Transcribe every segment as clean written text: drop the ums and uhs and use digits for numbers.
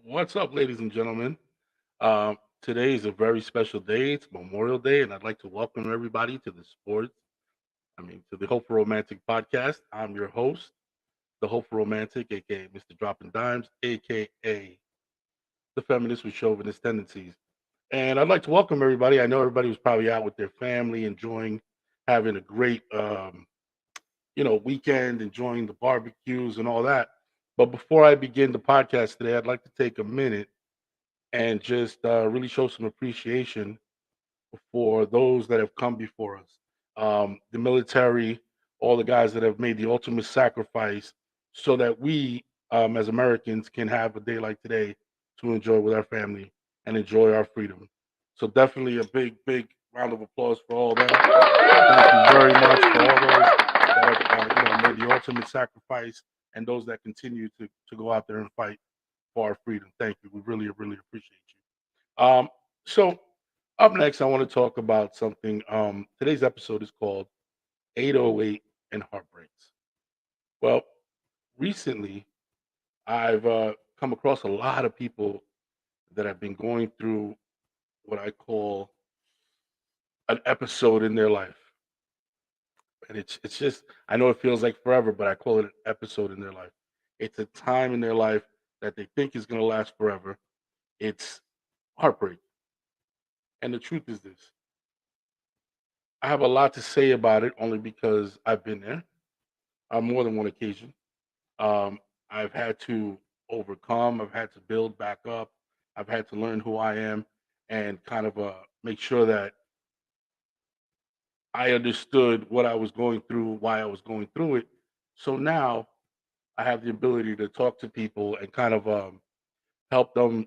What's up, ladies and gentlemen? Today is a very special day. It's Memorial Day, and I'd like to welcome everybody to to the Hope for Romantic podcast. I'm your host, the Hope for Romantic, a.k.a. Mr. Dropping Dimes, a.k.a. the feminist with chauvinist tendencies. And I'd like to welcome everybody. I know everybody was probably out with their family, enjoying having a great, weekend, enjoying the barbecues and all that. But before I begin the podcast today, I'd like to take a minute and just really show some appreciation for those that have come before us. The military, all the guys that have made the ultimate sacrifice so that we, as Americans, can have a day like today to enjoy with our family and enjoy our freedom. So, definitely a big, big round of applause for all of them. Thank you very much for all those that have made the ultimate sacrifice and those that continue to go out there and fight for our freedom. Thank you. We really, really appreciate you. So up next, I want to talk about something. Today's episode is called 808 and Heartbreaks. Well, recently, I've come across a lot of people that have been going through what I call an episode in their life. And it's just, I know it feels like forever, but I call it an episode in their life. It's a time in their life that they think is going to last forever. It's heartbreak. And the truth is this: I have a lot to say about it only because I've been there on more than one occasion. Um, I've had to overcome, I've had to build back up, I've had to learn who I am and kind of make sure that I understood what I was going through, why I was going through it. So now I have the ability to talk to people and kind of help them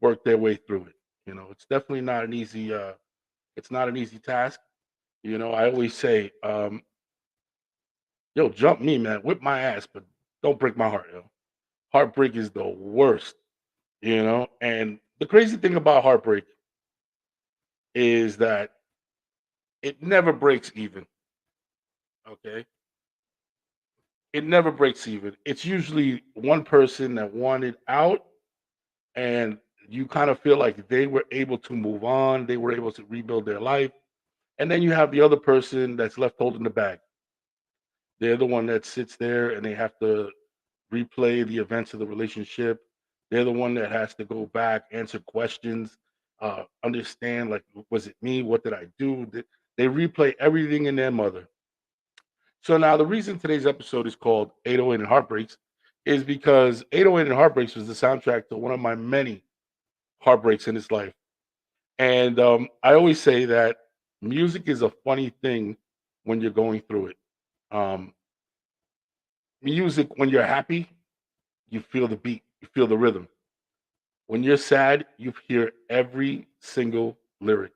work their way through it. It's definitely not an easy. It's not an easy task. I always say, "Yo, jump me, man, whip my ass, but don't break my heart, yo." Heartbreak is the worst, And the crazy thing about heartbreak is that it never breaks even. Okay, it never breaks even. It's usually one person that wanted out, and you kind of feel like they were able to move on, they were able to rebuild their life, and then you have the other person that's left holding the bag. They're the one that sits there and they have to replay the events of the relationship. They're the one that has to go back, answer questions, understand, like, was it me? What did I do? They replay everything in their mother. So now the reason today's episode is called 808 and Heartbreaks is because 808 and Heartbreaks was the soundtrack to one of my many heartbreaks in his life. And I always say that music is a funny thing when you're going through it. Um, Music, when you're happy, you feel the beat, you feel the rhythm. When you're sad, you hear every single lyric,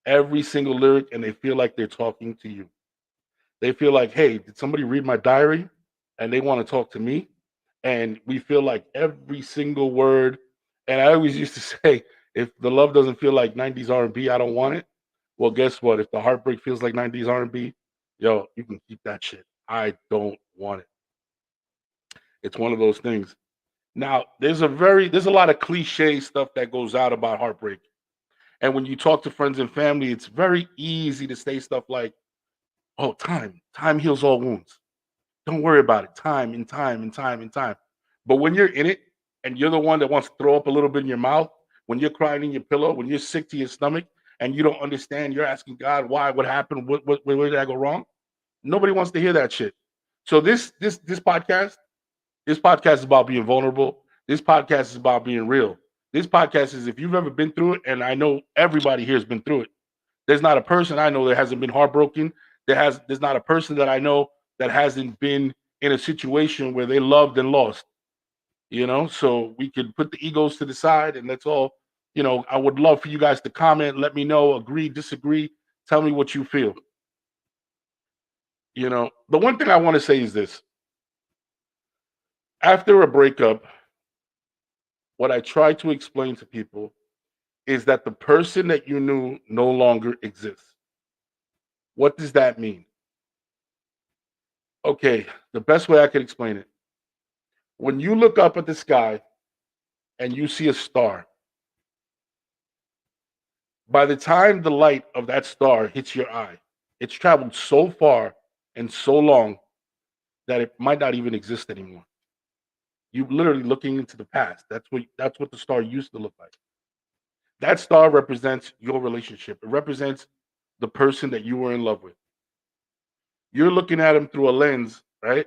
and they feel like they're talking to you. They feel like, hey, did somebody read my diary? And they want to talk to me. And we feel like every single word. And I always used to say, if the love doesn't feel like 90s R&B, I don't want it. Well, guess what? If the heartbreak feels like 90s R&B, yo, you can keep that shit. I don't want it. It's one of those things. Now, there's a lot of cliche stuff that goes out about heartbreak. And when you talk to friends and family, it's very easy to say stuff like, "Oh, time heals all wounds. Don't worry about it. Time and time and time and time." But when you're in it and you're the one that wants to throw up a little bit in your mouth, when you're crying in your pillow, when you're sick to your stomach and you don't understand, you're asking God, "Why? What happened? Where did I go wrong?" Nobody wants to hear that shit. So this podcast is about being vulnerable. This podcast is about being real. This podcast is, if you've ever been through it, and I know everybody here has been through it. There's not a person I know that hasn't been heartbroken. There's not a person that I know that hasn't been in a situation where they loved and lost. So we could put the egos to the side, and that's all. I would love for you guys to comment, let me know, agree, disagree, tell me what you feel. The one thing I want to say is this: after a breakup, what I try to explain to people is that the person that you knew no longer exists. What does that mean? Okay, the best way I can explain it: when you look up at the sky and you see a star. By the time the light of that star hits your eye, it's traveled so far and so long that it might not even exist anymore. You're literally looking into the past. That's what the star used to look like. That star represents your relationship. It represents the person that you were in love with. You're looking at them through a lens, right?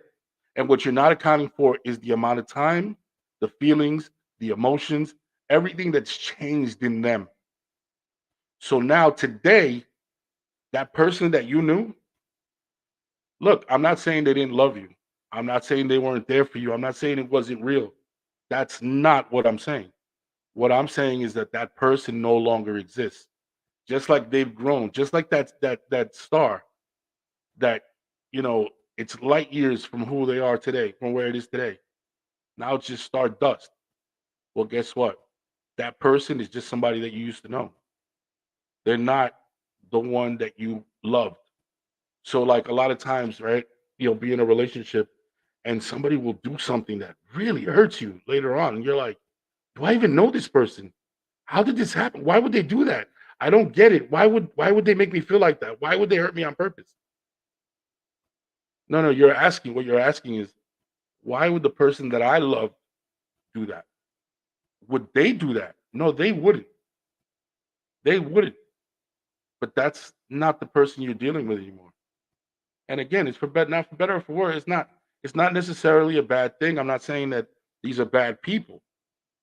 And what you're not accounting for is the amount of time, the feelings, the emotions, everything that's changed in them. So now today, that person that you knew, look, I'm not saying they didn't love you. I'm not saying they weren't there for you. I'm not saying it wasn't real. That's not what I'm saying. What I'm saying is that that person no longer exists. Just like they've grown, just like that star that it's light years from who they are today, from where it is today. Now it's just stardust. Well, guess what? That person is just somebody that you used to know. They're not the one that you loved. So, like a lot of times, right? Be in a relationship and somebody will do something that really hurts you later on. And you're like, do I even know this person? How did this happen? Why would they do that? I don't get it. Why would they make me feel like that? Why would they hurt me on purpose? No, no, what you're asking is why would the person that I love do that? Would they do that? No, they wouldn't. They wouldn't. But that's not the person you're dealing with anymore. And again, it's for better, not for better or for worse. It's not necessarily a bad thing. I'm not saying that these are bad people.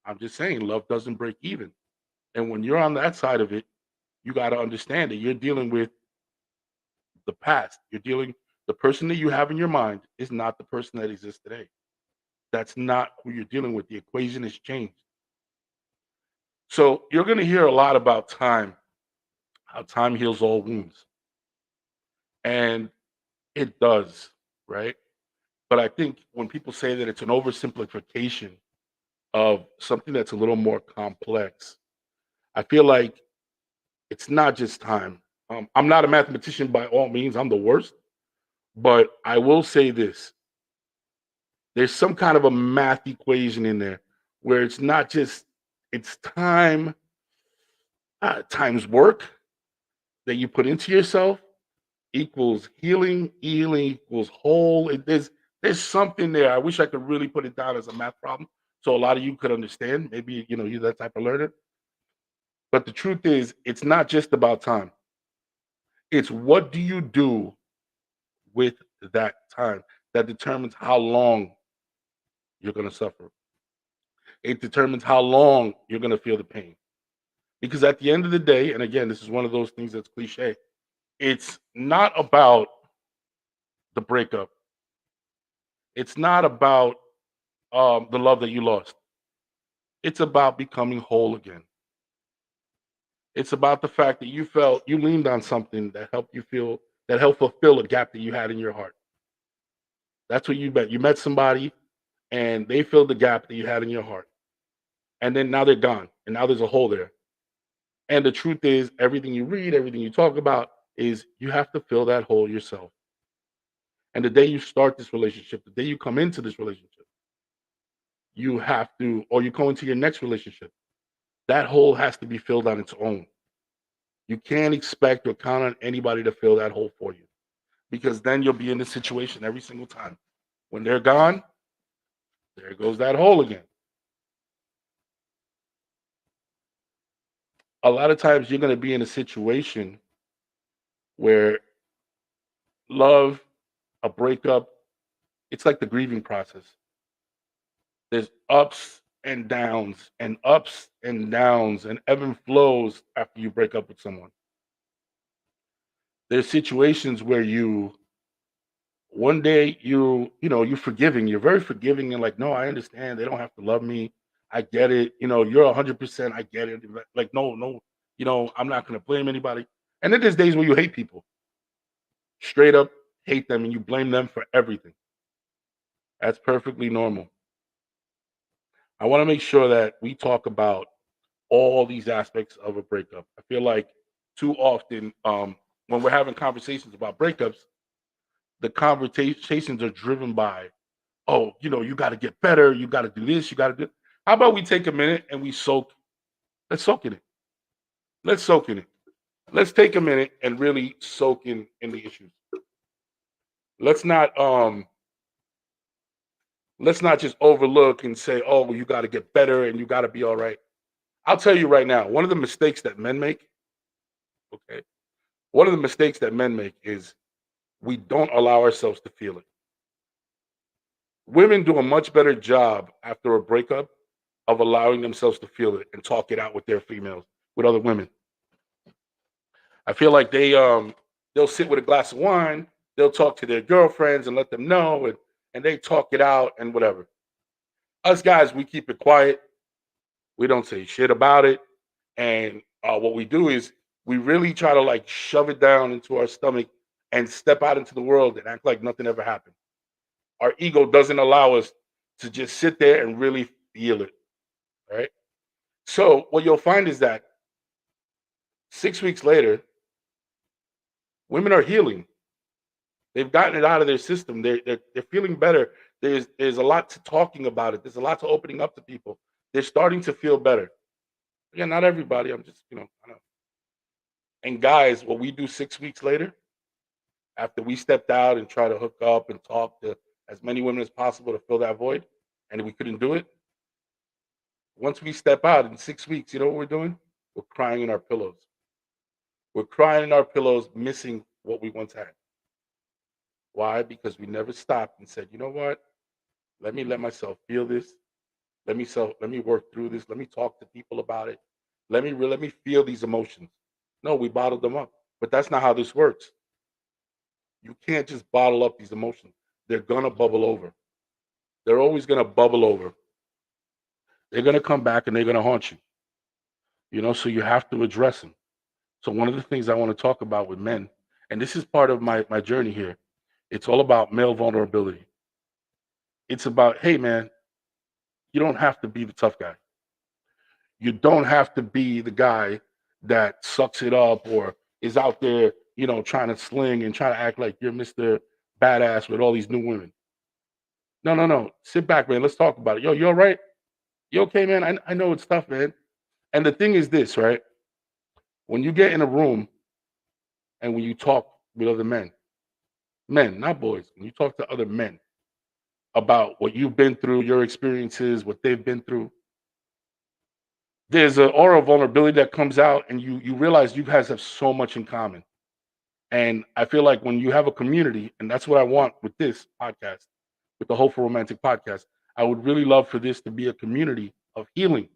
I'm just saying love doesn't break even. And when you're on that side of it, you got to understand that you're dealing with the past. The person that you have in your mind is not the person that exists today. That's not who you're dealing with. The equation has changed. So you're going to hear a lot about time, how time heals all wounds. And it does, right? But I think when people say that it's an oversimplification of something that's a little more complex, I feel like it's not just time. I'm not a mathematician by all means, I'm the worst. But I will say this, there's some kind of a math equation in there where it's not just, it's time times work that you put into yourself equals healing, healing equals whole. There's something there. I wish I could really put it down as a math problem so a lot of you could understand. Maybe you're that type of learner. But the truth is, it's not just about time. It's what do you do with that time that determines how long you're going to suffer. It determines how long you're going to feel the pain. Because at the end of the day, and again, this is one of those things that's cliche, it's not about the breakup. It's not about the love that you lost. It's about becoming whole again. It's about the fact that you felt you leaned on something that helped you feel that helped fulfill a gap that you had in your heart. That's what you met. You met somebody and they filled the gap that you had in your heart. And then now they're gone. And now there's a hole there. And the truth is, everything you read, everything you talk about is you have to fill that hole yourself. And the day you start this relationship, the day you come into this relationship, you have to, or you go into your next relationship, that hole has to be filled on its own. You can't expect or count on anybody to fill that hole for you because then you'll be in this situation every single time. When they're gone, there goes that hole again. A lot of times you're going to be in a situation where love, a breakup, it's like the grieving process. There's ups and downs, and ebb and flows after you break up with someone. There's situations where one day you're forgiving, you're very forgiving and like, no, I understand. They don't have to love me. I get it. You're 100%. I get it. Like, no, no, I'm not going to blame anybody. And then there's days where you hate people, straight up hate them, and you blame them for everything. That's perfectly normal. I want to make sure that we talk about all these aspects of a breakup. I feel like too often, when we're having conversations about breakups, the conversations are driven by, oh, you got to get better, you got to do this, you got to do. How about we take a minute and we soak? Let's soak in it. Let's soak in it. Let's take a minute and really soak in the issues. Let's not let's not just overlook and say, oh, well, you got to get better and you got to be all right. I'll tell you right now, one of the mistakes that men make, okay, one of the mistakes that men make is we don't allow ourselves to feel it. Women do a much better job after a breakup of allowing themselves to feel it and talk it out with their females, with other women. I feel like they'll sit with a glass of wine, they'll talk to their girlfriends and let them know, and they talk it out and whatever. Us guys, we keep it quiet. We don't say shit about it. And what we do is we really try to like shove it down into our stomach and step out into the world and act like nothing ever happened. Our ego doesn't allow us to just sit there and really feel it. Right. So what you'll find is that 6 weeks later, women are healing. They've gotten it out of their system. They're feeling better. There's a lot to talking about it. There's a lot to opening up to people. They're starting to feel better. Again, not everybody. I'm just, I know. And guys, what we do 6 weeks later, after we stepped out and try to hook up and talk to as many women as possible to fill that void, and we couldn't do it. Once we step out in 6 weeks, you know what we're doing? We're crying in our pillows. We're crying in our pillows, missing what we once had. Why? Because we never stopped and said, you know what? Let me let myself feel this. Let me work through this. Let me talk to people about it. Let me feel these emotions. No, we bottled them up. But that's not how this works. You can't just bottle up these emotions. They're gonna bubble over. They're always gonna bubble over. They're gonna come back and they're gonna haunt you. So you have to address them. So one of the things I want to talk about with men, and this is part of my journey here, it's all about male vulnerability. It's about, hey man, you don't have to be the tough guy. You don't have to be the guy that sucks it up or is out there, trying to sling and trying to act like you're Mr. Badass with all these new women. No, no, no. Sit back, man. Let's talk about it. Yo, you all right? You okay, man? I know it's tough, man. And the thing is this, right? When you get in a room and when you talk with other men, not boys, when you talk to other men about what you've been through, your experiences, what they've been through, there's an aura of vulnerability that comes out, and you realize you guys have so much in common. And I feel like when you have a community, and that's what I want with this podcast, with the Hopefu Romantic Podcast, I would really love for this to be a community of healing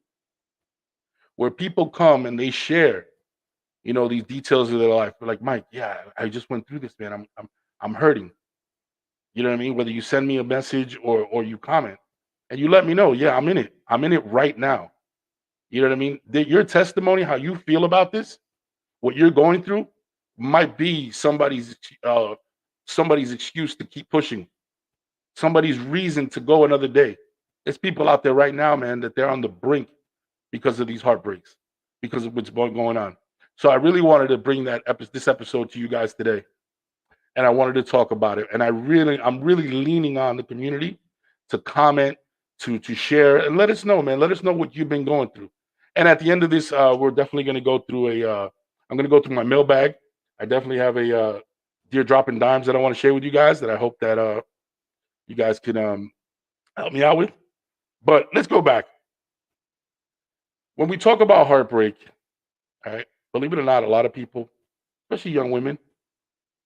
where people come and they share, these details of their life. They're like, Mike, yeah, I just went through this, man. I'm hurting. You know what I mean? Whether you send me a message or you comment and you let me know, yeah, I'm in it. I'm in it right now. You know what I mean? Your testimony, how you feel about this, what you're going through, might be somebody's excuse to keep pushing, somebody's reason to go another day. There's people out there right now, man, that they're on the brink because of these heartbreaks, because of what's going on. So I really wanted to bring this episode to you guys today, and I wanted to talk about it. And I'm really leaning on the community to comment, to share, and let us know, man. Let us know what you've been going through. And at the end of this, we're definitely going to go through I'm going to go through my mailbag. I definitely have a dear dropping dimes that I want to share with you guys that I hope that you guys can help me out with. But let's go back. When we talk about heartbreak, all right, believe it or not, a lot of people, especially young women,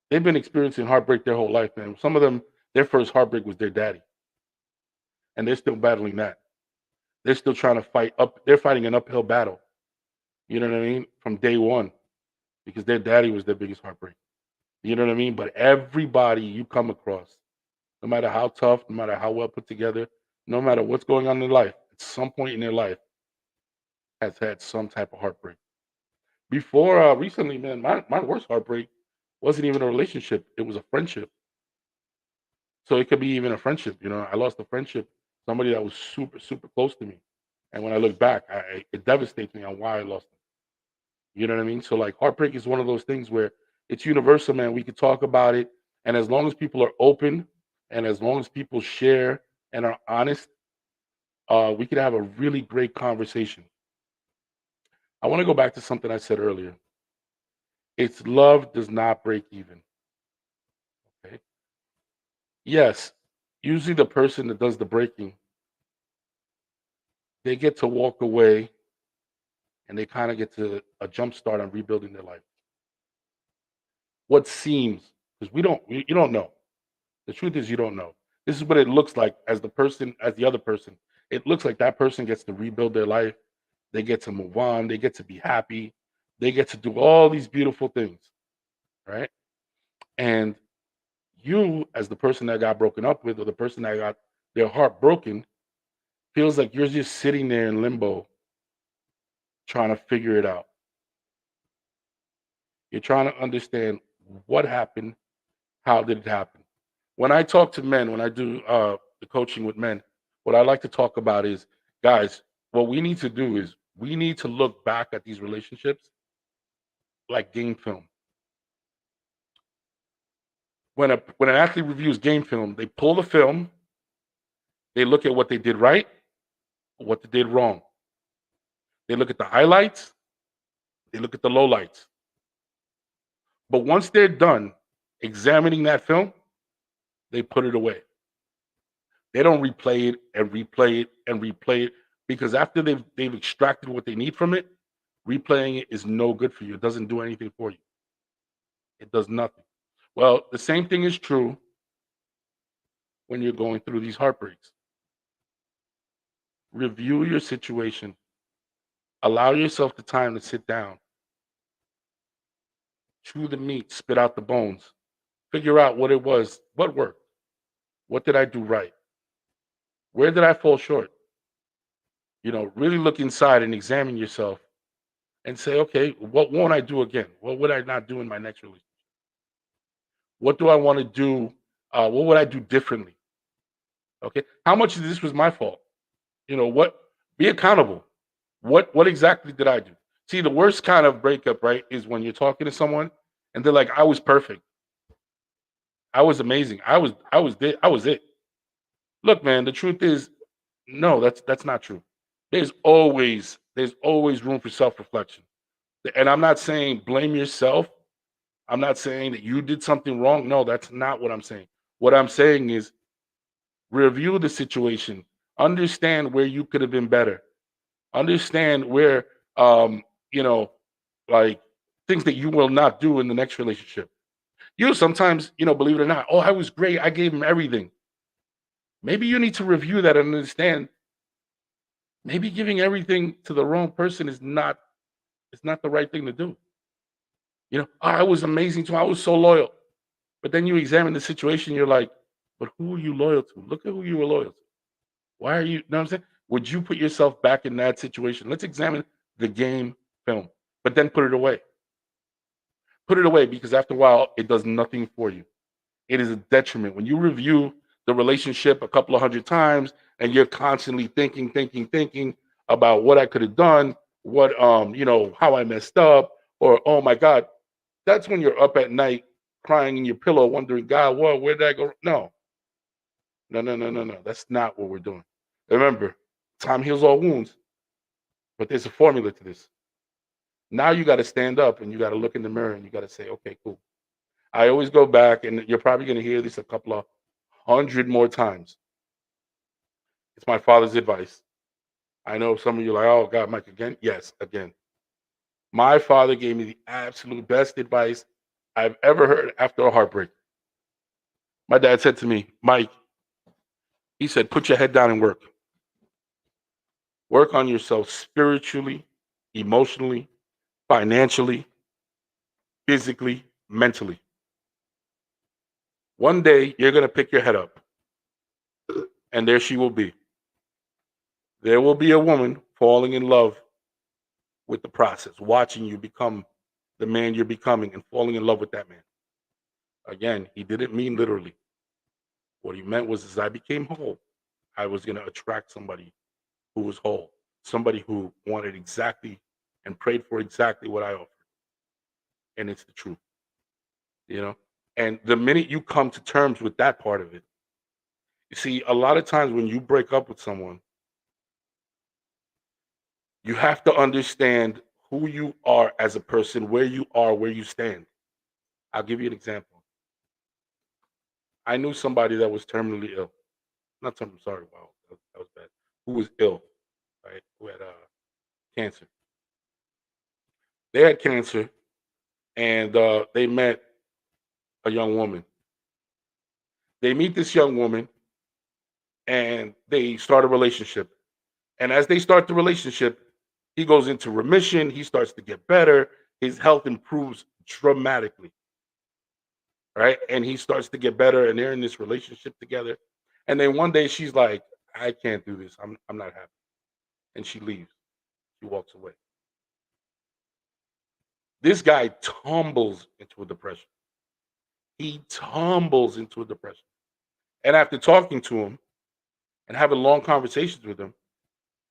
they've been experiencing heartbreak their whole life, man. Some of them, their first heartbreak was their daddy, and they're still battling that. They're still trying to fight up. They're fighting an uphill battle. You know what I mean? From day one, because their daddy was their biggest heartbreak. You know what I mean? But everybody you come across, no matter how tough, no matter how well put together, no matter what's going on in their life, at some point in their life, has had some type of heartbreak. Before recently, man, my worst heartbreak wasn't even a relationship; it was a friendship. So it could be even a friendship. I lost a friendship, somebody that was super, super close to me. And when I look back, it devastates me on why I lost them. You know what I mean? So like heartbreak is one of those things where it's universal, man. We could talk about it. And as long as people are open and as long as people share and are honest, we could have a really great conversation. I want to go back to something I said earlier. It's love does not break even. Okay. Yes, usually the person that does the breaking, they get to walk away and they kind of get to a jump start on rebuilding their life. What seems, because you don't know. The truth is you don't know. This is what it looks like as the person, as the other person. It looks like that person gets to rebuild their life. They get to move on. They get to be happy. They get to do all these beautiful things, right? And you, as the person that got broken up with, or the person that got their heart broken, feels like you're just sitting there in limbo trying to figure it out. You're trying to understand what happened, how did it happen. When I talk to men, when I do the coaching with men, what I like to talk about is, guys, what we need to do is we need to look back at these relationships like game film. When an athlete reviews game film, they pull the film, they look at what they did right, what they did wrong. They look at the highlights, they look at the lowlights. But once they're done examining that film, they put it away. They don't replay it and replay it and replay it, because after they've extracted what they need from it, replaying it is no good for you. It doesn't do anything for you. It does nothing. Well, the same thing is true when you're going through these heartbreaks. Review your situation. Allow yourself the time to sit down, chew the meat, spit out the bones, figure out what it was, what worked, what did I do right, where did I fall short. Really look inside and examine yourself and say, okay, what won't I do again? What would I not do in my next relationship? What do I want to do? What would I do differently? Okay. How much of this was my fault? What, be accountable. What exactly did I do? See, the worst kind of breakup, right, is when you're talking to someone and they're like, I was perfect. I was amazing. I was it. Look, man, the truth is, no, that's not true. There's always room for self-reflection. And I'm not saying blame yourself. I'm not saying that you did something wrong. No, that's not what I'm saying. What I'm saying is review the situation, understand where you could have been better, understand where, um, you know, like things that you will not do in the next relationship. Sometimes, believe it or not, oh, I was great. I gave him everything. Maybe you need to review that and understand maybe giving everything to the wrong person is not the right thing to do. "Oh, I was amazing to him. I was so loyal." But then you examine the situation, you're like, but who are you loyal to? Look at who you were loyal to. Why are you know what I'm saying? Would you put yourself back in that situation? Let's examine the game film, but then put it away. Put it away, because after a while, it does nothing for you. It is a detriment. When you review the relationship a couple of hundred times and you're constantly thinking about what I could have done, how I messed up, or oh my God, that's when you're up at night crying in your pillow, wondering, God, where did I go? No, no, no, no, no, no. That's not what we're doing. Remember, time heals all wounds, but there's a formula to this. Now you got to stand up and you got to look in the mirror and you got to say, okay, cool. I always go back, and you're probably going to hear this a couple of hundred more times. It's my father's advice. I know some of you are like, oh God, Mike, again? Yes, again. My father gave me the absolute best advice I've ever heard after a heartbreak. My dad said to me, Mike, he said, put your head down and work. Work on yourself spiritually, emotionally, financially, physically, mentally. One day you're going to pick your head up, and there she will be. There will be a woman falling in love with the process, watching you become the man you're becoming and falling in love with that man. Again, he didn't mean literally. What he meant was, as I became whole, I was going to attract somebody who was whole, somebody who wanted exactly and prayed for exactly what I offered. And it's the truth, you know? And the minute you come to terms with that part of it, you see, a lot of times when you break up with someone, You have to understand who you are as a person, where you are, where you stand. I'll give you an example. I knew somebody that was terminally ill. Not terminally, sorry, wow, that was bad. Who was ill, right? Who had cancer. They had cancer, and they met a young woman. They meet this young woman, and they start a relationship. And as they start the relationship, he goes into remission. He starts to get better. His health improves dramatically, right? And he starts to get better, and they're in this relationship together. And then one day she's like, "I can't do this. I'm not happy," and she leaves. She walks away. This guy tumbles into a depression. He tumbles into a depression. And after talking to him and having long conversations with him,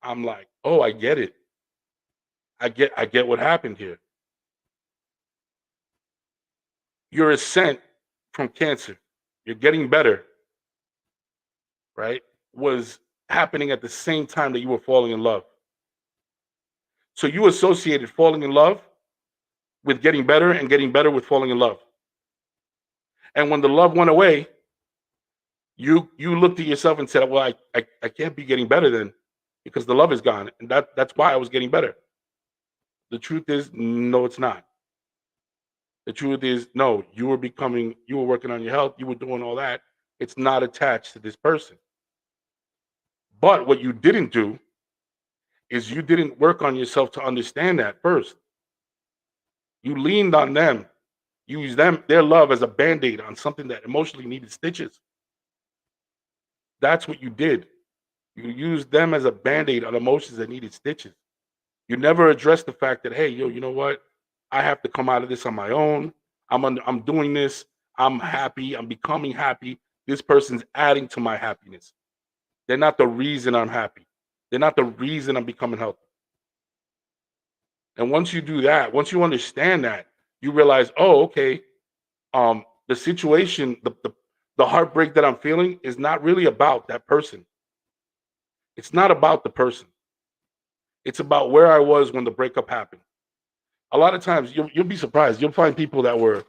I'm like, "Oh, I get it. I get what happened here. Your ascent from cancer, you're getting better, right? Was happening at the same time that you were falling in love. So you associated falling in love with getting better and getting better with falling in love. And when the love went away, you looked at yourself and said, "Well, I can't be getting better then because the love is gone." And that's why I was getting better. The truth is, no, it's not. The truth is, no, you were working on your health, you were doing all that. It's not attached to this person. But what you didn't do is you didn't work on yourself to understand that first. You leaned on them, used their love as a band-aid on something that emotionally needed stitches. That's what you did. You used them as a band-aid on emotions that needed stitches. You never addressed the fact that, hey, yo, you know what? I have to come out of this on my own. I'm doing this. I'm happy. I'm becoming happy. This person's adding to my happiness. They're not the reason I'm happy. They're not the reason I'm becoming healthy. And once you do that, once you understand that, you realize, oh, okay, the situation, the heartbreak that I'm feeling is not really about that person. It's not about the person. It's about where I was when the breakup happened. A lot of times you'll be surprised. You'll find people that were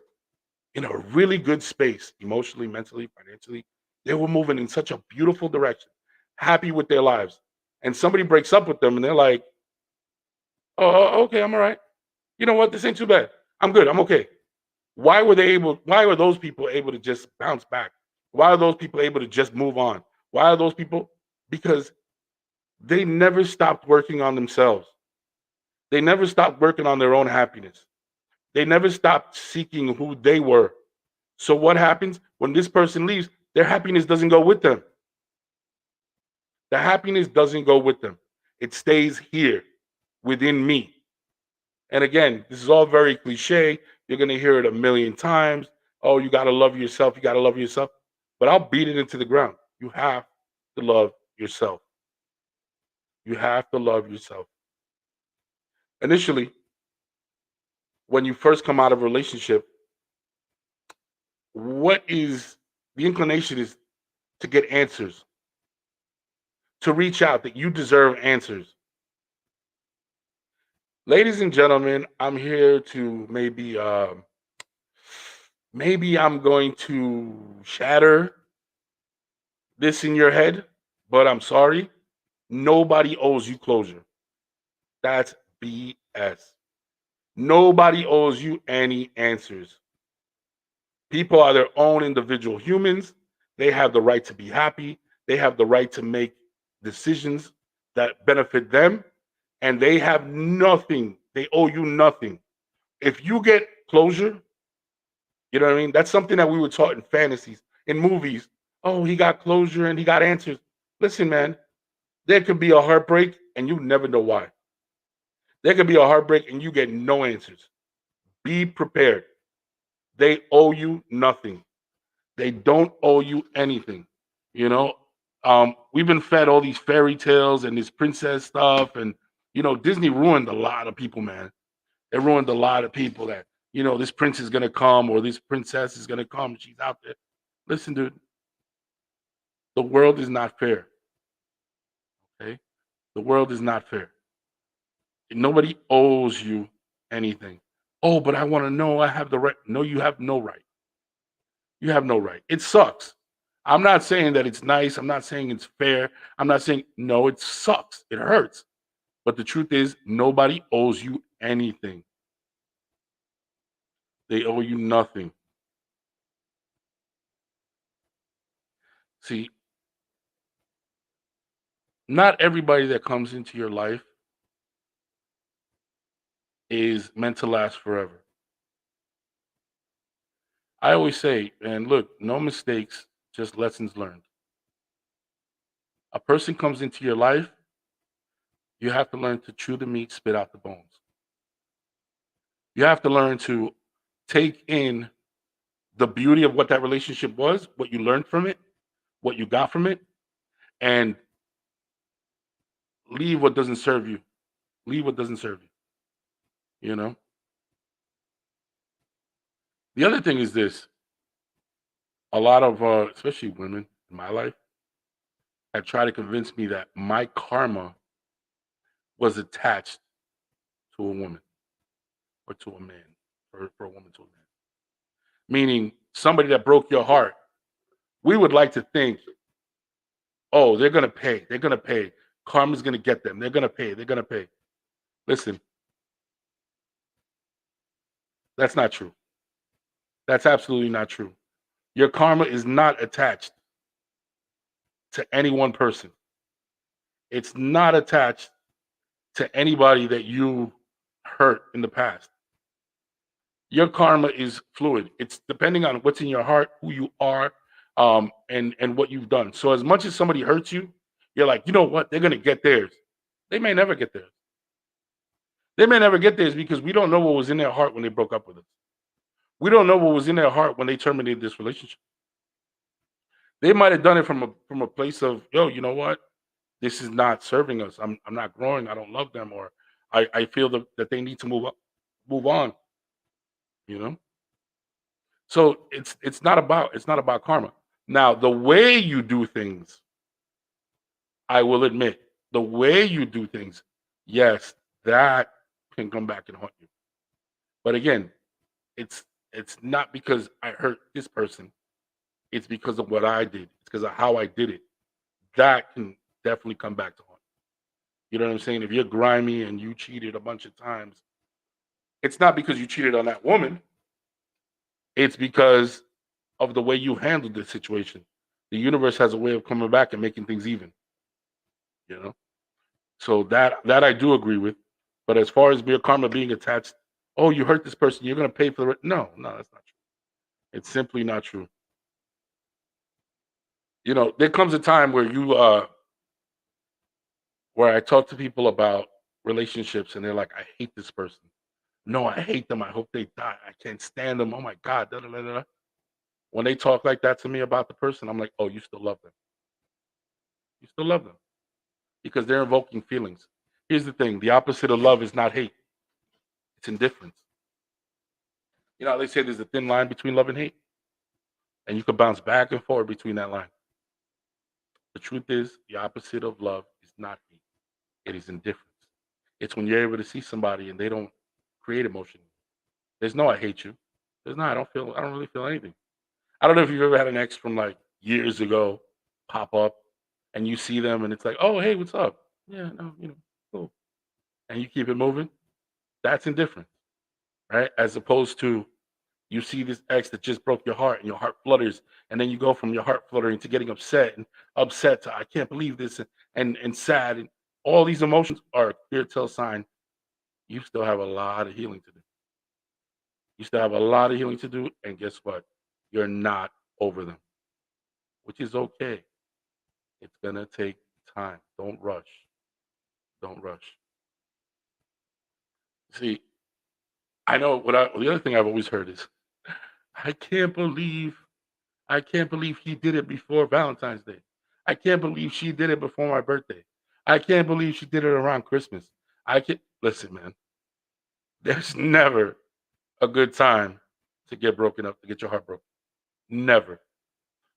in a really good space, emotionally, mentally, financially. They were moving in such a beautiful direction, happy with their lives. And somebody breaks up with them and they're like, okay, I'm all right. You know what? This ain't too bad. I'm good. I'm okay. Why were those people able to just bounce back? Why are those people able to just move on? Why are those people? Because they never stopped working on themselves. They never stopped working on their own happiness. They never stopped seeking who they were. So what happens when this person leaves? Their happiness doesn't go with them. The happiness doesn't go with them. It stays here within me. And again, this is all very cliche. You're going to hear it a million times. Oh, you got to love yourself. You got to love yourself. But I'll beat it into the ground. You have to love yourself. You have to love yourself. Initially, when you first come out of a relationship, what is the inclination is to get answers, to reach out that you deserve answers. Ladies and gentlemen, I'm here to maybe I'm going to shatter this in your head, but I'm sorry. Nobody owes you closure. That's BS. Nobody owes you any answers. People are their own individual humans. They have the right to be happy. They have the right to make decisions that benefit them. And they have nothing. They owe you nothing. If you get closure, you know what I mean? That's something that we were taught in fantasies, in movies. Oh, he got closure and he got answers. Listen, man, there could be a heartbreak and you never know why. There could be a heartbreak and you get no answers. Be prepared. They owe you nothing. They don't owe you anything. You know, we've been fed all these fairy tales and this princess stuff, and Disney ruined a lot of people, man. It ruined a lot of people that this prince is gonna come or this princess is gonna come. She's out there. Listen, dude, the world is not fair. Okay, the world is not fair. Nobody owes you anything. Oh, but I want to know I have the right. No, you have no right. You have no right. It sucks. I'm not saying that it's nice. I'm not saying it's fair. I'm not saying no, it sucks. It hurts. But the truth is, nobody owes you anything. They owe you nothing. See, not everybody that comes into your life is meant to last forever. I always say, and look, no mistakes, just lessons learned. A person comes into your life, you have to learn to chew the meat, spit out the bones. You have to learn to take in the beauty of what that relationship was, what you learned from it, what you got from it, and leave what doesn't serve you. Leave what doesn't serve you. You know. The other thing is this: a lot of, especially women in my life, have tried to convince me that my karma was attached to a woman or to a man, or for a woman to a man. Meaning, somebody that broke your heart. We would like to think, oh, they're gonna pay. They're gonna pay. Karma's gonna get them. They're gonna pay. They're gonna pay. Listen, that's not true. That's absolutely not true. Your karma is not attached to any one person. It's not attached to anybody that you hurt in the past. Your karma is fluid. It's depending on what's in your heart, who you are, and what you've done. So as much as somebody hurts you, you're like, you know what? They're gonna get theirs. They may never get theirs. They may never get theirs because we don't know what was in their heart when they broke up with us. We don't know what was in their heart when they terminated this relationship. They might have done it from a place of, yo, you know what? This is not serving us. I'm not growing. I don't love them, or I feel that they need to move on. You know. So it's not about karma. Now the way you do things, I will admit, the way you do things, yes, that can come back and haunt you. But again, it's it's not because I hurt this person. It's because of what I did. It's because of how I did it. That can definitely come back to haunt you. You know what I'm saying? If you're grimy and you cheated a bunch of times, it's not because you cheated on that woman. It's because of the way you handled the situation. The universe has a way of coming back and making things even. You know, so that I do agree with. But as far as mere karma being attached, oh, you hurt this person, you're gonna pay for it. No, no, that's not true. It's simply not true. You know, there comes a time where where I talk to people about relationships and they're like, I hate this person. No, I hate them. I hope they die. I can't stand them. Oh my God. Da, da, da, da. When they talk like that to me about the person, I'm like, oh, you still love them. You still love them because they're invoking feelings. Here's the thing: the opposite of love is not hate, it's indifference. You know, how they say there's a thin line between love and hate, and you can bounce back and forth between that line. The truth is, the opposite of love is not hate, it is indifference. It's when you're able to see somebody and they don't create emotion. There's no I hate you. There's no I don't really feel anything. I don't know if you've ever had an ex from like years ago pop up and you see them and it's like, oh hey, what's up? Yeah, no, cool. And you keep it moving. That's indifference, right? As opposed to you see this ex that just broke your heart and your heart flutters, and then you go from your heart fluttering to getting upset and upset to I can't believe this and sad, and all these emotions are a clear tell sign you still have a lot of healing to do. You still have a lot of healing to do, and guess what? You're not over them, which is okay. It's gonna take time. Don't rush. Don't rush. See, I know the other thing I've always heard is I can't believe I can't believe he did it before Valentine's Day. I can't believe she did it before my birthday. I can't believe she did it around Christmas. I can Listen, man. There's never a good time to get broken up, to get your heart broken. Never.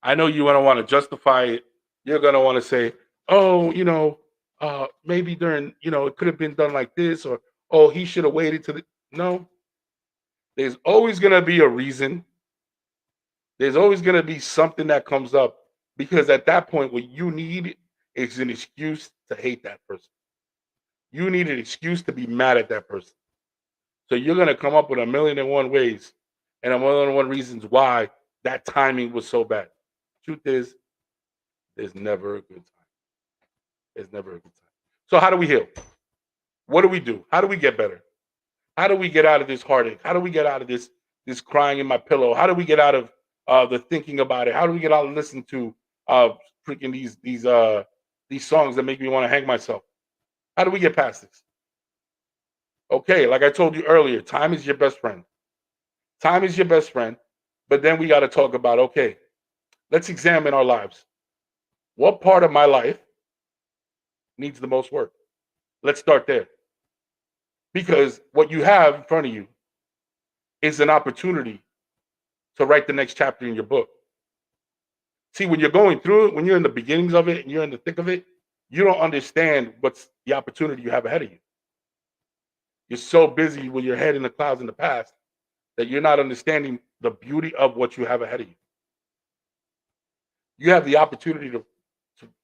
I know you gonna want to justify it. You're gonna want to say, "Oh, maybe during, it could have been done like this, or oh, he should have waited to the. No, there's always gonna be a reason. There's always gonna be something that comes up because at that point, what you need is an excuse to hate that person. You need an excuse to be mad at that person. So you're gonna come up with a million and one ways and a million and one reasons why that timing was so bad. Truth is, there's never a good time. There's never a good time. So how do we heal? What do we do? How do we get better? How do we get out of this heartache? How do we get out of this crying in my pillow? How do we get out of the thinking about it? How do we get out and listen to uh freaking these songs that make me want to hang myself? How do we get past this? Okay, like I told you earlier, time is your best friend. Time is your best friend. But then we got to talk about, okay, let's examine our lives. What part of my life needs the most work? Let's start there. Because what you have in front of you is an opportunity to write the next chapter in your book. See, when you're going through it, when you're in the beginnings of it and you're in the thick of it, you don't understand what's the opportunity you have ahead of you. You're so busy with your head in the clouds in the past that you're not understanding the beauty of what you have ahead of you. You have the opportunity to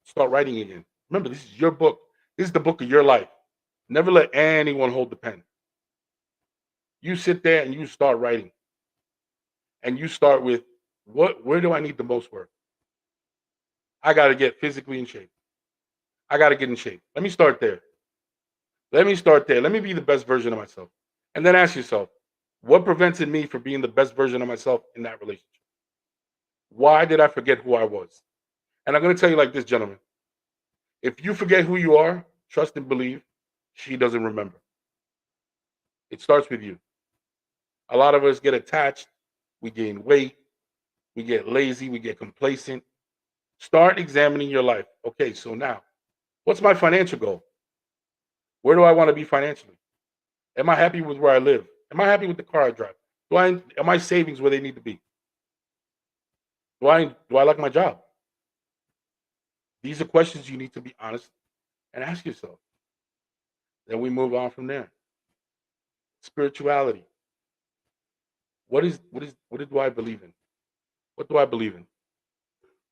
start writing again. Remember, this is your book. This is the book of your life. Never let anyone hold the pen. You sit there and you start writing. And you start with where do I need the most work? I got to get physically in shape. I got to get in shape. Let me start there. Let me start there. Let me be the best version of myself. And then ask yourself, what prevented me from being the best version of myself in that relationship? Why did I forget who I was? And I'm going to tell you like this, gentlemen. If you forget who you are, trust and believe, she doesn't remember. It starts with you. A lot of us get attached. We gain weight. We get lazy. We get complacent. Start examining your life. Okay, so now, what's my financial goal? Where do I want to be financially? Am I happy with where I live? Am I happy with the car I drive? Am my savings where they need to be? Do I like my job? These are questions you need to be honest and ask yourself. Then we move on from there. Spirituality. What do I believe in? What do I believe in?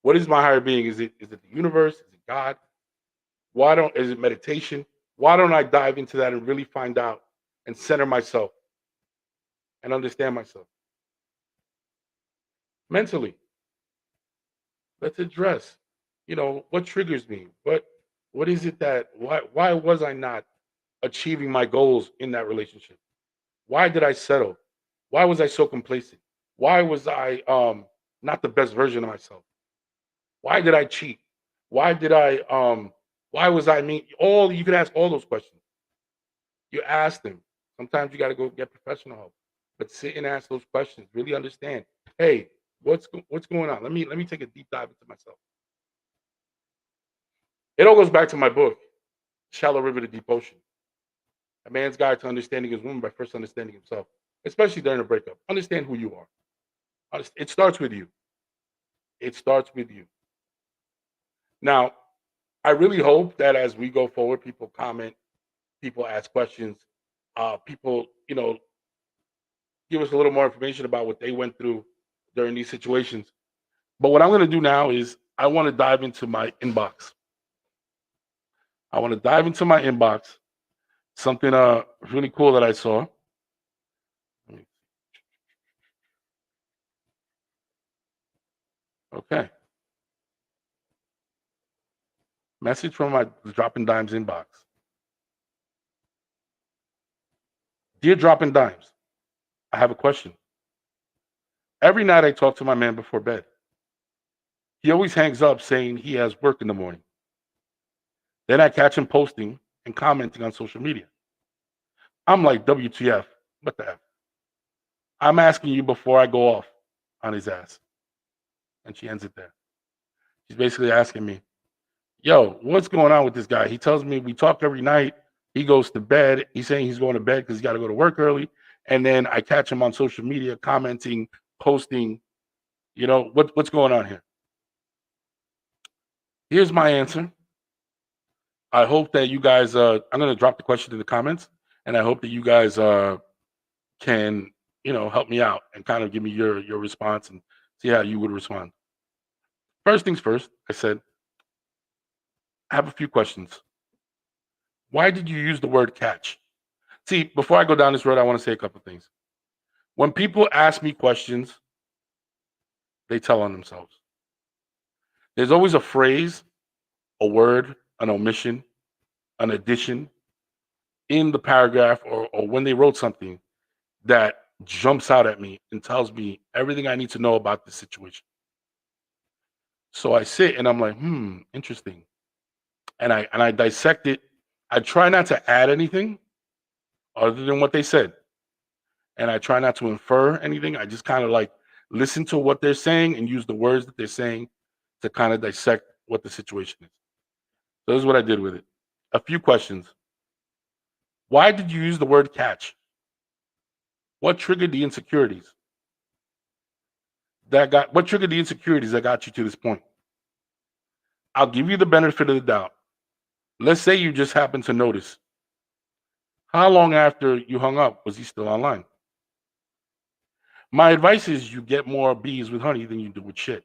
What is my higher being? Is it the universe? Is it God? Why don't is it meditation? Why don't I dive into that and really find out and center myself and understand myself? Mentally, let's address, what triggers me? What is it that why was I not achieving my goals in that relationship? Why did I settle? Why was I so complacent? Why was I not the best version of myself? Why did I cheat? Why did I why was I mean? All you could ask all those questions. You ask them. Sometimes you got to go get professional help. But sit and ask those questions. Really understand. Hey, what's going on? Let me take a deep dive into myself. It all goes back to my book, Shallow River to Deep Ocean. A man's guide to understanding his woman by first understanding himself, especially during a breakup. Understand who you are. It starts with you. It starts with you. Now, I really hope that as we go forward, people comment, people ask questions, people, give us a little more information about what they went through during these situations. But what I'm going to do now is I want to dive into my inbox. I want to dive into my inbox. Something really cool that I saw. Okay. Message from my Dropping Dimes inbox. Dear Dropping Dimes, I have a question. Every night I talk to my man before bed. He always hangs up saying he has work in the morning. Then I catch him posting and commenting on social media. I'm like, WTF? What the F? I'm asking you before I go off on his ass. And she ends it there. She's basically asking me, yo, what's going on with this guy? He tells me we talk every night. He goes to bed. He's saying he's going to bed because he's got to go to work early. And then I catch him on social media commenting, posting, what's going on here? Here's my answer. I hope that you guys. I'm gonna drop the question in the comments, and I hope that you guys can help me out and kind of give me your response and see how you would respond. First things first, I said I have a few questions. Why did you use the word catch? See, before I go down this road, I want to say a couple things. When people ask me questions, they tell on themselves. There's always a phrase, a word, an omission, an addition in the paragraph or when they wrote something that jumps out at me and tells me everything I need to know about the situation. So I sit and I'm like, interesting. And I dissect it. I try not to add anything other than what they said. And I try not to infer anything. I just kind of like listen to what they're saying and use the words that they're saying to kind of dissect what the situation is. So this is what I did with it. A few questions. Why did you use the word catch? What triggered the insecurities? What triggered the insecurities that got you to this point? I'll give you the benefit of the doubt. Let's say you just happened to notice. How long after you hung up was he still online? My advice is you get more bees with honey than you do with shit.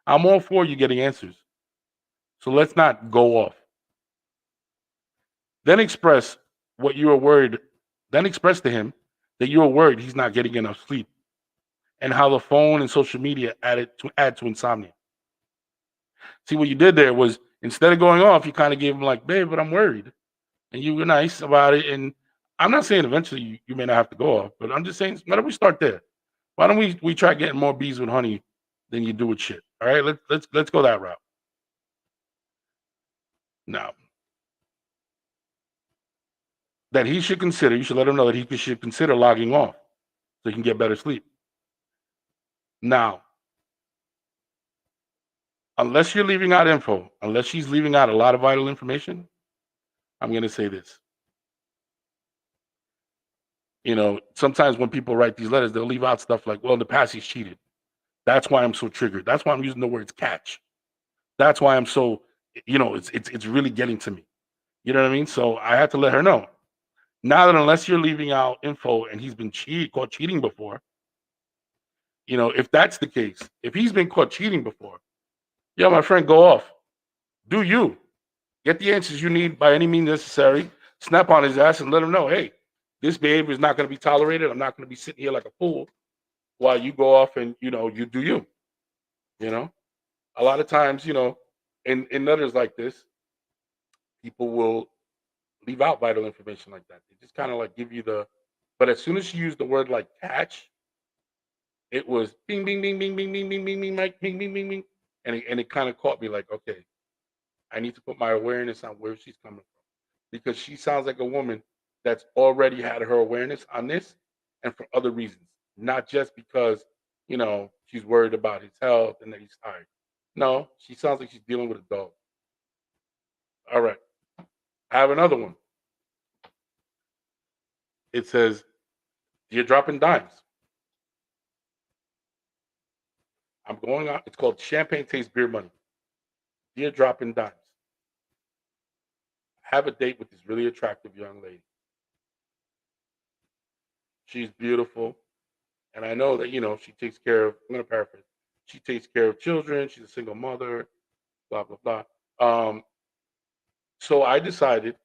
I'm all for you getting answers. So let's not go off. Then express what you are worried. Then express to him that you are worried he's not getting enough sleep and how the phone and social media add to insomnia. See, what you did there was instead of going off, you kind of gave him like, babe, but I'm worried. And you were nice about it. And I'm not saying eventually you may not have to go off, but I'm just saying, why don't we start there? Why don't we try getting more bees with honey than you do with shit? All right, let's go that route. Now, that he should consider, you should let him know that he should consider logging off so he can get better sleep. Now, unless you're leaving out info, unless she's leaving out a lot of vital information, I'm going to say this. Sometimes when people write these letters, they'll leave out stuff like, well, in the past he's cheated. That's why I'm so triggered. That's why I'm using the words catch. That's why I'm so, it's really getting to me. You know what I mean? So I had to let her know. Now that unless you're leaving out info and he's been caught cheating before, if that's the case, if he's been caught cheating before, yeah, my friend, go off. Do you. Get the answers you need by any means necessary. Snap on his ass and let him know, hey, this behavior is not going to be tolerated. I'm not going to be sitting here like a fool while you go off and, you do you. A lot of times, in letters like this, people will leave out vital information like that. They just kind of like give you but as soon as she used the word like catch, it was bing, bing, bing, bing, bing, bing, bing, bing, bing, bing, bing, bing, bing, bing. And it kind of caught me like, okay, I need to put my awareness on where she's coming from. Because she sounds like a woman that's already had her awareness on this and for other reasons. Not just because, she's worried about his health and that he's tired. No, she sounds like she's dealing with a dog. All right. I have another one. It says, you're dropping dimes. I'm going out. It's called Champagne Taste Beer Money. Dear dropping dimes. Have a date with this really attractive young lady. She's beautiful. And I know that, she takes care of, I'm going to paraphrase, she takes care of children. She's a single mother, blah, blah, blah. So I decided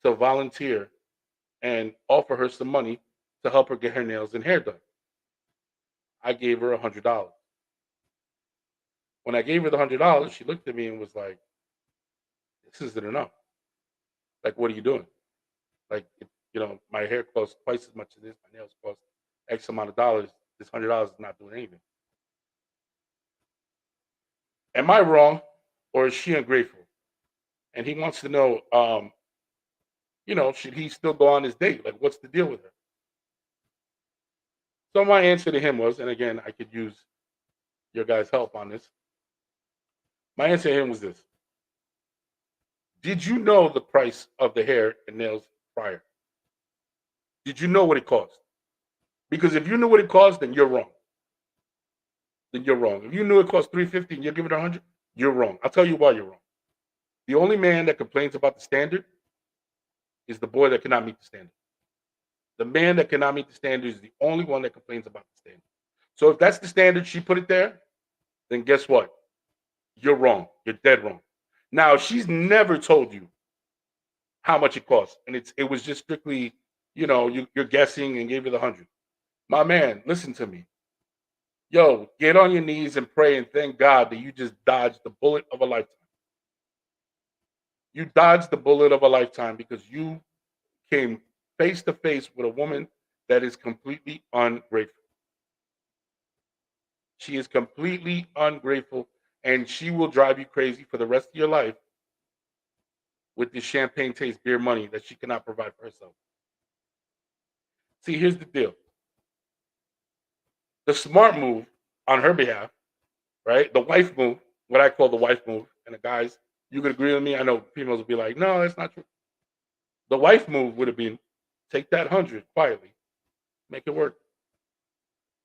to volunteer and offer her some money to help her get her nails and hair done. I gave her $100. When I gave her the $100, she looked at me and was like, this isn't enough. Like, what are you doing? Like, my hair costs twice as much as this. My nails cost X amount of dollars. This $100 is not doing anything. Am I wrong, or is she ungrateful? And he wants to know, should he still go on his date? Like, what's the deal with her? So my answer to him was, and again, I could use your guys' help on this. My answer to him was this. Did you know the price of the hair and nails prior? Did you know what it cost? Because if you knew what it cost, then you're wrong. Then you're wrong. If you knew it cost $350 and you're giving it $100, you're wrong. I'll tell you why you're wrong. The only man that complains about the standard is the boy that cannot meet the standard. The man that cannot meet the standard is the only one that complains about the standard. So if that's the standard she put it there, then guess what? You're wrong. You're dead wrong. Now, if she's never told you how much it costs, and it was just strictly, you're guessing and gave you the 100. My man, listen to me. Yo, get on your knees and pray and thank God that you just dodged the bullet of a lifetime. You dodged the bullet of a lifetime because you came face to face with a woman that is completely ungrateful. She is completely ungrateful, and she will drive you crazy for the rest of your life with this champagne taste beer money that she cannot provide for herself. See, here's the deal. The smart move on her behalf, right? The wife move, what I call the wife move, and the guys, you could agree with me. I know females will be like, no, that's not true. The wife move would have been take that 100 quietly, make it work.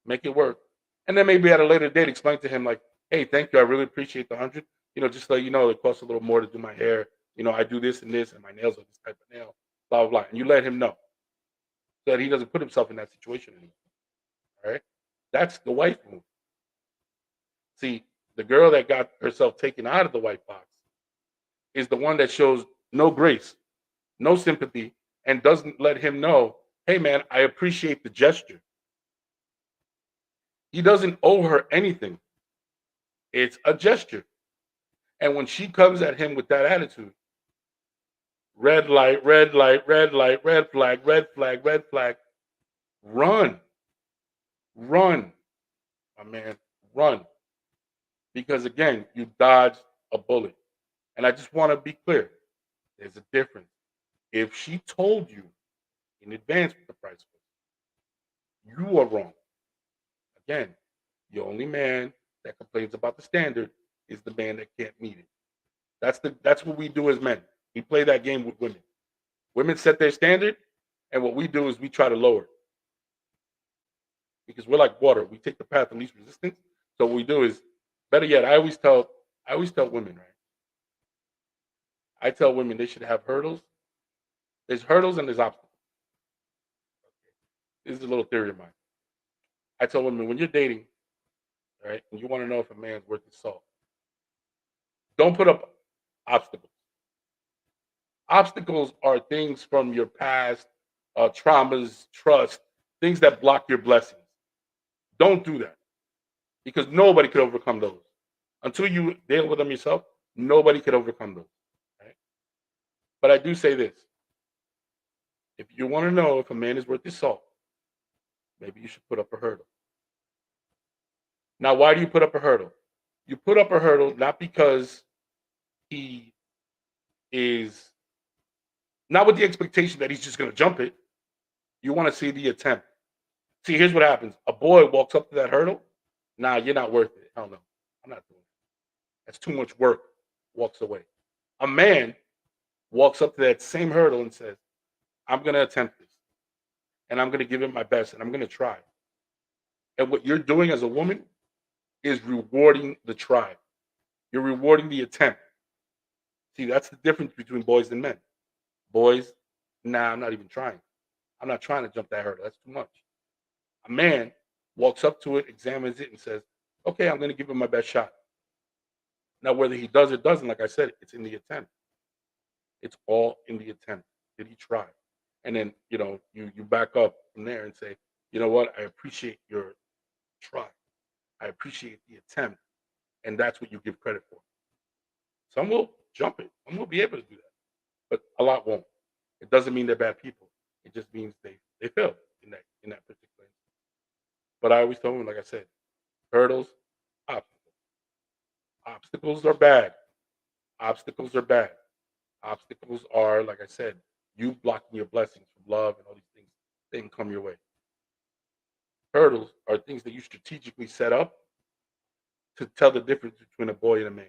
Make it work. And then maybe at a later date, explain to him, like, hey, thank you. I really appreciate the 100. Just so you know, it costs a little more to do my hair. I do this, and my nails are this type of nail, blah, blah, blah. And you let him know so that he doesn't put himself in that situation anymore. All right? That's the wife move. See, the girl that got herself taken out of the white box is the one that shows no grace, no sympathy, and doesn't let him know, hey, man, I appreciate the gesture. He doesn't owe her anything. It's a gesture. And when she comes at him with that attitude, red light, red light, red light, red flag, red flag, red flag, run. Run, my man, run. Because again, you dodged a bullet. And I just want to be clear. There's a difference. If she told you in advance what the price was, you are wrong. Again, the only man that complains about the standard is the man that can't meet it. That's what we do as men. We play that game with women. Women set their standard, and what we do is we try to lower it. Because we're like water. We take the path of least resistance. So what we do is, better yet, I always tell women, right? I tell women they should have hurdles. There's hurdles and there's obstacles. This is a little theory of mine. I tell women when you're dating, right, and you want to know if a man's worth his salt, don't put up obstacles. Obstacles are things from your past, traumas, trust, things that block your blessings. Don't do that because nobody could overcome those. Until you deal with them yourself, nobody could overcome those. Right? But I do say this. If you want to know if a man is worth his salt, maybe you should put up a hurdle. Now, why do you put up a hurdle? You put up a hurdle not because he is not with the expectation that he's just going to jump it. You want to see the attempt. See, here's what happens. A boy walks up to that hurdle. Nah, you're not worth it. Hell no. I'm not doing it. That's too much work. Walks away. A man walks up to that same hurdle and says, I'm going to attempt this. And I'm going to give it my best. And I'm going to try. And what you're doing as a woman is rewarding the try. You're rewarding the attempt. See, that's the difference between boys and men. Boys, nah, I'm not even trying. I'm not trying to jump that hurdle. That's too much. A man walks up to it, examines it, and says, okay, I'm going to give it my best shot. Now, whether he does or doesn't, like I said, it's in the attempt. It's all in the attempt. Did he try? And then, you back up from there and say, you know what? I appreciate your try. I appreciate the attempt. And that's what you give credit for. Some will jump it. Some will be able to do that. But a lot won't. It doesn't mean they're bad people. It just means they fail in that particular instance. But I always tell them, like I said, hurdles, obstacles. Obstacles are bad. Obstacles are bad. Obstacles are, like I said, you blocking your blessings from love and all these things that can come your way. Hurdles are things that you strategically set up to tell the difference between a boy and a man.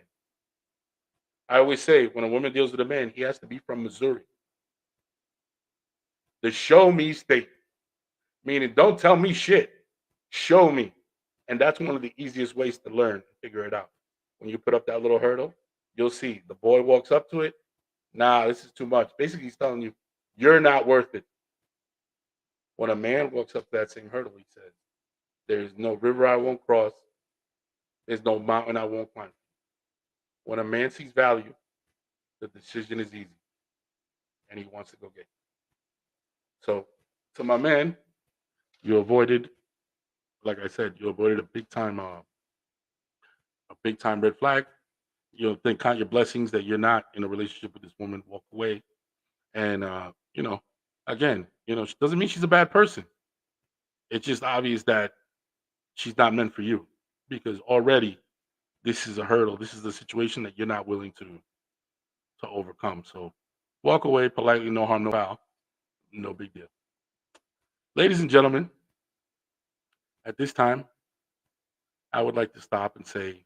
I always say when a woman deals with a man, he has to be from Missouri. The show me state. Meaning, don't tell me shit. Show me. And that's one of the easiest ways to learn and figure it out. When you put up that little hurdle, you'll see the boy walks up to it. Nah, this is too much. Basically, he's telling you, you're not worth it. When a man walks up to that same hurdle, he says, there's no river I won't cross. There's no mountain I won't climb. When a man sees value, the decision is easy, and he wants to go get it. So, to my man, you avoided, like I said, you avoided a big time red flag. You'll think count your blessings that you're not in a relationship with this woman. Walk away, and again, she doesn't mean she's a bad person. It's just obvious that she's not meant for you because already this is a hurdle. This is a situation that you're not willing to overcome. So walk away politely, no harm, no foul, no big deal. Ladies and gentlemen, at this time, I would like to stop and say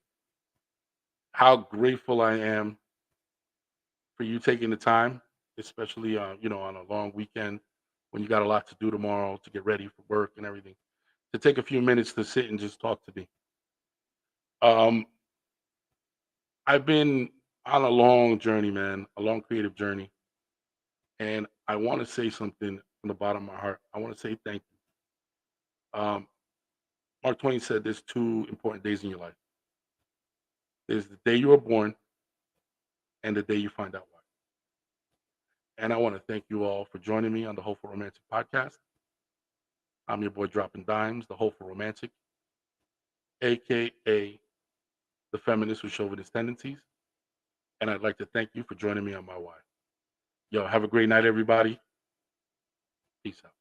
how grateful I am for you taking the time, especially on a long weekend when you got a lot to do tomorrow to get ready for work and everything. To take a few minutes to sit and just talk to me. Um, I've been on a long journey, man, a long creative journey, and I want to say something from the bottom of my heart. I want to say thank you. Mark Twain said there's two important days in your life. There's the day you were born and the day you find out why. And I want to thank you all for joining me on the Hopeful Romantic podcast. I'm your boy Dropping Dimes, the Hopeful Romantic, a.k.a. the feminist with chauvinist tendencies. And I'd like to thank you for joining me on my why. Yo, have a great night, everybody. Peace out.